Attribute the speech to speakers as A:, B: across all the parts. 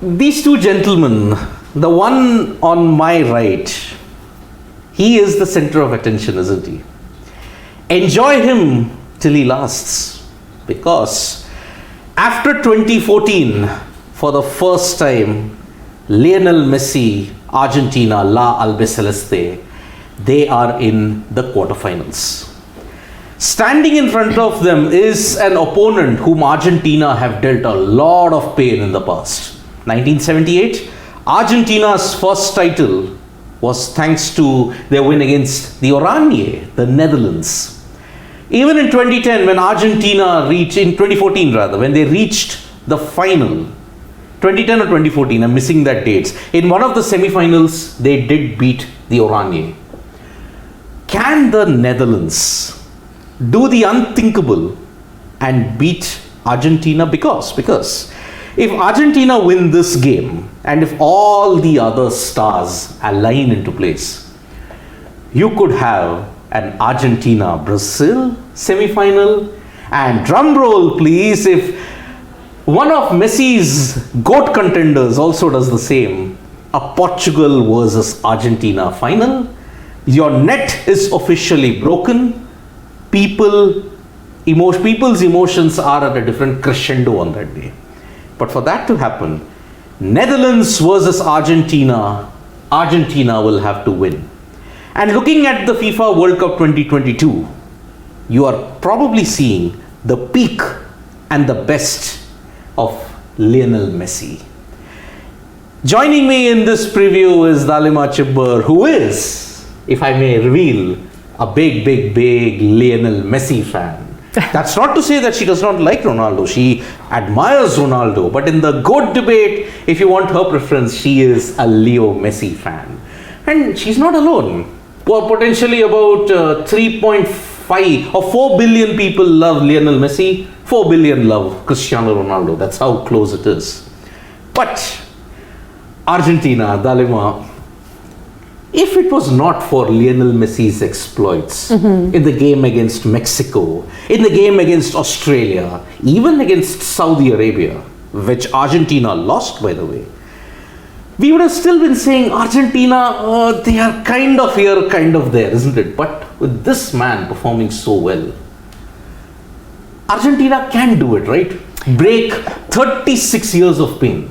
A: These two gentlemen, the one on my right, he is the center of attention, isn't he? Enjoy him till he lasts. Because after 2014, for the first time, Lionel Messi, Argentina, La Albiceleste, they are in the quarterfinals. Standing in front of them is an opponent whom Argentina have dealt a lot of pain in the past. 1978, Argentina's first title was thanks to their win against the Oranje, the Netherlands. Even in 2010, when Argentina reached, in 2014 rather, when they reached the final, 2010 or 2014, I'm missing that dates, in one of the semifinals, they did beat the Oranje. Can the Netherlands do the unthinkable and beat Argentina? Because if Argentina win this game and if all the other stars align into place, you could have an Argentina-Brazil semi-final, and drum roll please if one of Messi's GOAT contenders also does the same, a Portugal versus Argentina final. Your net is officially broken. People's emotions are at a different crescendo on that day. But for that to happen, Netherlands versus Argentina, Argentina will have to win. And looking at the FIFA World Cup 2022, you are probably seeing the peak and the best of Lionel Messi. Joining me in this preview is Dalima Chibber, who is, if I may reveal, a big Lionel Messi fan. That's not to say that she does not like Ronaldo. She admires Ronaldo. But in the GOAT debate, if you want her preference, she is a Leo Messi fan. And she's not alone. Well, potentially about 3.5 or 4 billion people love Lionel Messi. 4 billion love Cristiano Ronaldo. That's how close it is. But Argentina, Dalima, if it was not for Lionel Messi's exploits in the game against Mexico, in the game against Australia, even against Saudi Arabia, which Argentina lost, by the way, we would have still been saying Argentina, they are kind of here, kind of there, isn't it? But with this man performing so well, Argentina can do it, right? Break 36 years of pain.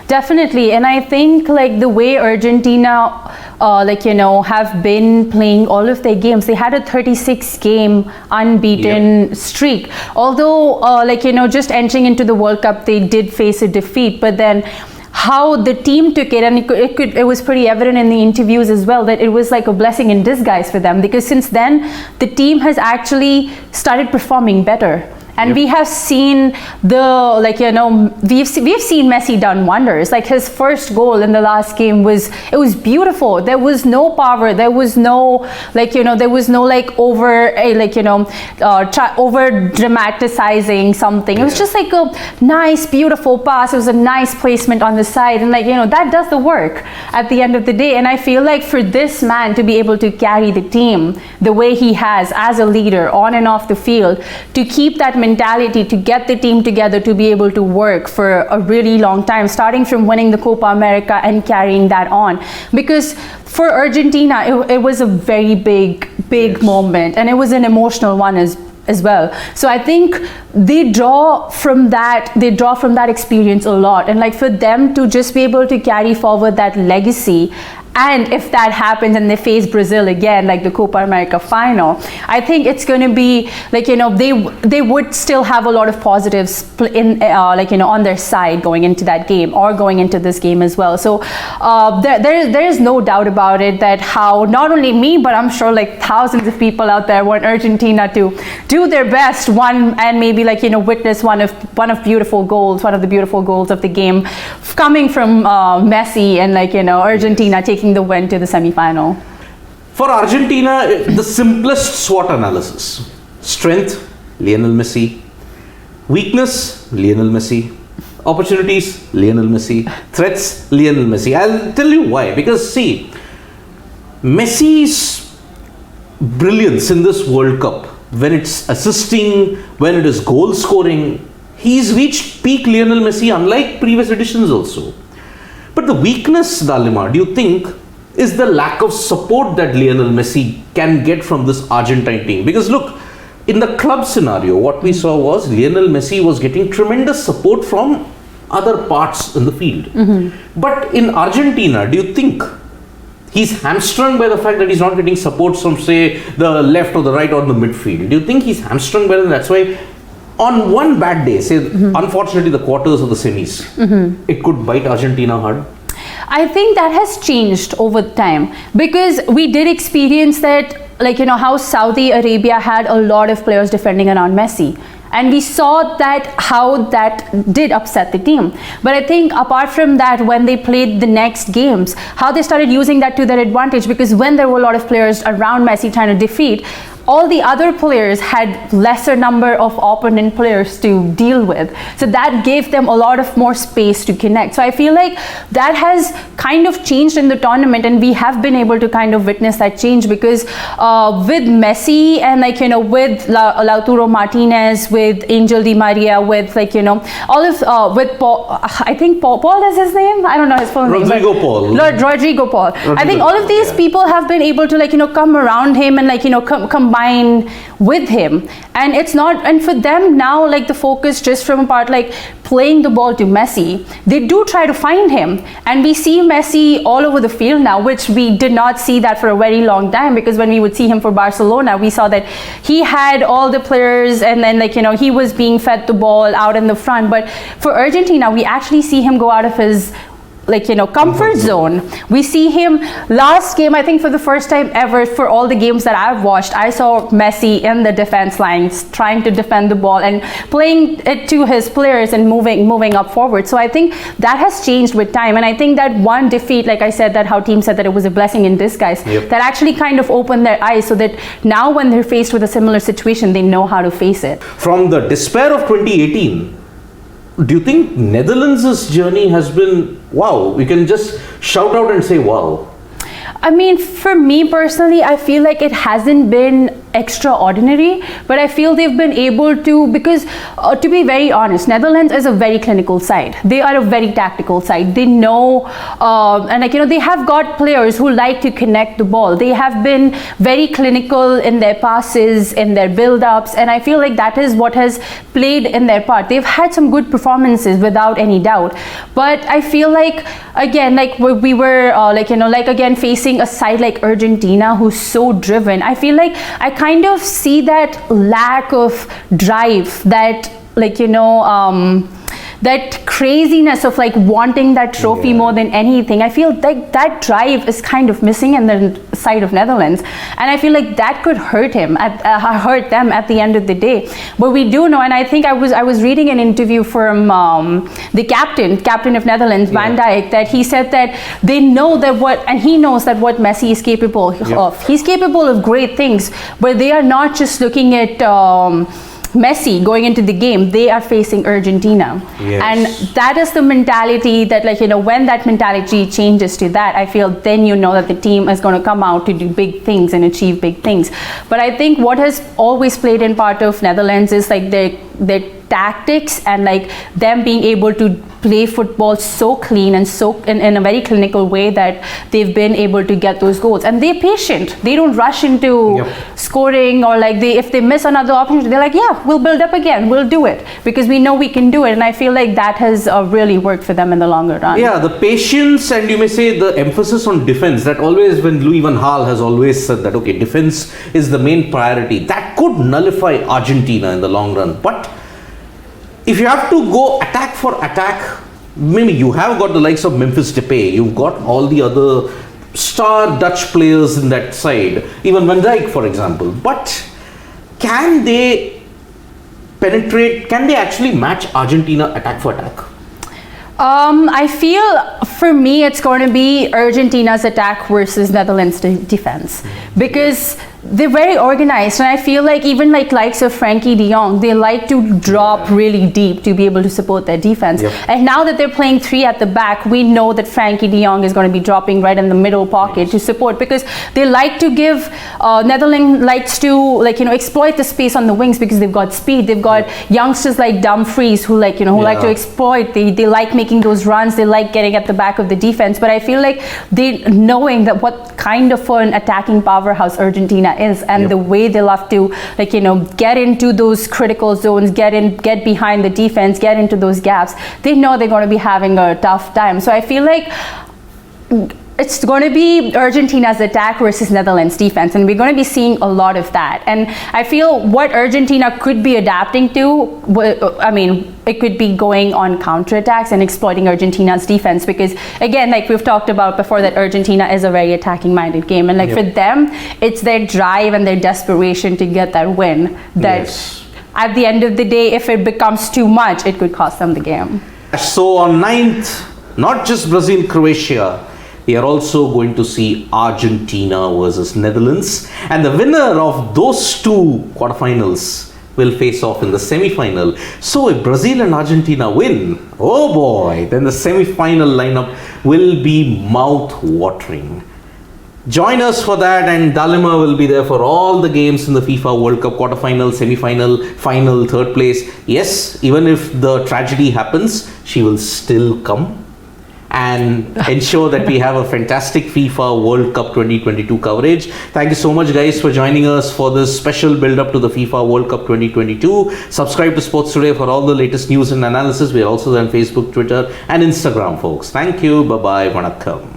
B: Definitely. And I think like the way Argentina have been playing all of their games, they had a 36 game unbeaten streak. Although just entering into the World Cup, they did face a defeat, but then how the team took it, and it was pretty evident in the interviews as well that it was like a blessing in disguise for them, because since then the team has actually started performing better. And we have seen we've seen Messi done wonders. Like his first goal in the last game was beautiful. There was no power. There was no over dramatizing something. It was just like a nice, beautiful pass. It was a nice placement on the side, and that does the work at the end of the day. And I feel like for this man to be able to carry the team the way he has as a leader on and off the field, to keep that mentality, to get the team together, to be able to work for a really long time, starting from winning the Copa America and carrying that on. Because for Argentina, it was a very big moment, and it was an emotional one as well. So I think they draw from that experience a lot, and for them to just be able to carry forward that legacy. And if that happens and they face Brazil again, like the Copa America final, I think it's going to be they would still have a lot of positives in on their side going into that game or going into this game as well. So there is no doubt about it that how not only me, but I'm sure thousands of people out there want Argentina to do their best, and maybe witness one of the beautiful goals of the game coming from Messi, and Argentina taking the win to the semi-final.
A: For Argentina, the simplest SWOT analysis: strength, Lionel Messi; weakness, Lionel Messi; opportunities, Lionel Messi; threats, Lionel Messi. I'll tell you why. Because see, Messi's brilliance in this World Cup, when it's assisting, when it is goal scoring, He's reached peak Lionel Messi, unlike previous editions also. But the weakness, Dalima, do you think, is the lack of support that Lionel Messi can get from this Argentine team? Because look, in the club scenario, what we saw was Lionel Messi was getting tremendous support from other parts in the field. But in Argentina, do you think he's hamstrung by the fact that he's not getting support from, say, the left or the right or the midfield? Do you think he's hamstrung by that? That's why on one bad day, say, unfortunately, the quarters or the semis, it could bite Argentina hard?
B: I think that has changed over time, because we did experience that, like, how Saudi Arabia had a lot of players defending around Messi. And we saw that how that did upset the team. But I think apart from that, when they played the next games, how they started using that to their advantage, because when there were a lot of players around Messi trying to defeat, all the other players had lesser number of opponent players to deal with. So that gave them a lot of more space to connect. So I feel like that has kind of changed in the tournament, and we have been able to kind of witness that change, because with Messi and with Lautaro Martinez, with Angel Di Maria, with all of with Paul, I think Paul is his name. I don't know his full name.
A: Rodrigo Paul.
B: I think all of these people have been able to come around him and combine with him, and it's not, and for them now, the focus just from a part playing the ball to Messi, they do try to find him, and we see Messi all over the field now, which we did not see that for a very long time, because when we would see him for Barcelona, we saw that he had all the players, and then he was being fed the ball out in the front. But for Argentina, we actually see him go out of his comfort zone. We see him last game, I think for the first time ever, for all the games that I've watched, I saw Messi in the defense lines trying to defend the ball and playing it to his players and moving up forward. So I think that has changed with time, and I think that one defeat, like I said, that how team said that it was a blessing in disguise, that actually kind of opened their eyes, so that now when they're faced with a similar situation, they know how to face it.
A: From the despair of 2018, do you think Netherlands' journey has been, wow, we can just shout out and say wow?
B: I mean, for me personally, I feel like it hasn't been extraordinary, but I feel they've been able to, because to be very honest, Netherlands is a very clinical side. They are a very tactical side. They know, and they have got players who like to connect the ball. They have been very clinical in their passes, in their build-ups, and I feel like that is what has played in their part. They've had some good performances without any doubt, but I feel like, again, we were again facing a side like Argentina, who's so driven. I feel like I kind of see that lack of drive, that that craziness of wanting that trophy more than anything. I feel like that drive is kind of missing in the side of Netherlands, and I feel like that could hurt them at the end of the day. But we do know, and I think I was reading an interview from the captain of Netherlands, Van Dijk, that he said that they know that he knows that what Messi is capable of. He's capable of great things, but they are not just looking at Messi going into the game. They are facing Argentina, and that is the mentality that when that mentality changes to that, I feel then that the team is going to come out to do big things and achieve big things. But I think what has always played in part of Netherlands is their tactics, and them being able to play football so clean and so in a very clinical way that they've been able to get those goals. And they're patient. They don't rush into scoring, or if they miss another opportunity, they're we'll build up again, we'll do it, because we know we can do it. And I feel like that has really worked for them in the longer run. Yeah,
A: the patience, and you may say the emphasis on defense, that always, when Louis van Gaal has always said that defense is the main priority, that could nullify Argentina in the long run. But if you have to go attack for attack, maybe you have got the likes of Memphis Depay, you've got all the other star Dutch players in that side, even Van Dijk, for example. But can they penetrate, can they actually match Argentina attack for attack?
B: I feel, for me, it's going to be Argentina's attack versus Netherlands' defense, because they're very organized, and I feel like even like likes of Frankie de Jong, they like to drop really deep to be able to support their defense. And now that they're playing three at the back, we know that Frankie de Jong is going to be dropping right in the middle pocket to support, because they like to give Netherlands likes to like exploit the space on the wings, because they've got speed. They've got youngsters like Dumfries who like who like to exploit. They like making those runs. They like getting at the back of the defense. But I feel like they knowing that what kind of an attacking powerhouse Argentina is, and the way they love to like get into those critical zones, get behind the defense, get into those gaps, they know they're going to be having a tough time. So I feel like it's going to be Argentina's attack versus Netherlands defense, and we're going to be seeing a lot of that. And I feel what Argentina could be adapting to, I mean, it could be going on counterattacks and exploiting Argentina's defense, because again, like we've talked about before, that Argentina is a very attacking minded game, and like for them, it's their drive and their desperation to get that win that at the end of the day, if it becomes too much, it could cost them the game.
A: So on 9th, not just Brazil, Croatia, we are also going to see Argentina versus Netherlands, and the winner of those two quarterfinals will face off in the semi-final. So if Brazil and Argentina win, oh boy, then the semi-final lineup will be mouth-watering. Join us for that, and Dalima will be there for all the games in the FIFA World Cup quarterfinal, semi-final, final, third place. Yes, even if the tragedy happens, she will still come and ensure that we have a fantastic FIFA World Cup 2022 coverage. Thank you so much, guys, for joining us for this special build-up to the FIFA World Cup 2022. Subscribe to Sports Today for all the latest news and analysis. We are also there on Facebook, Twitter, and Instagram, folks. Thank you. Bye-bye. Vanakkam.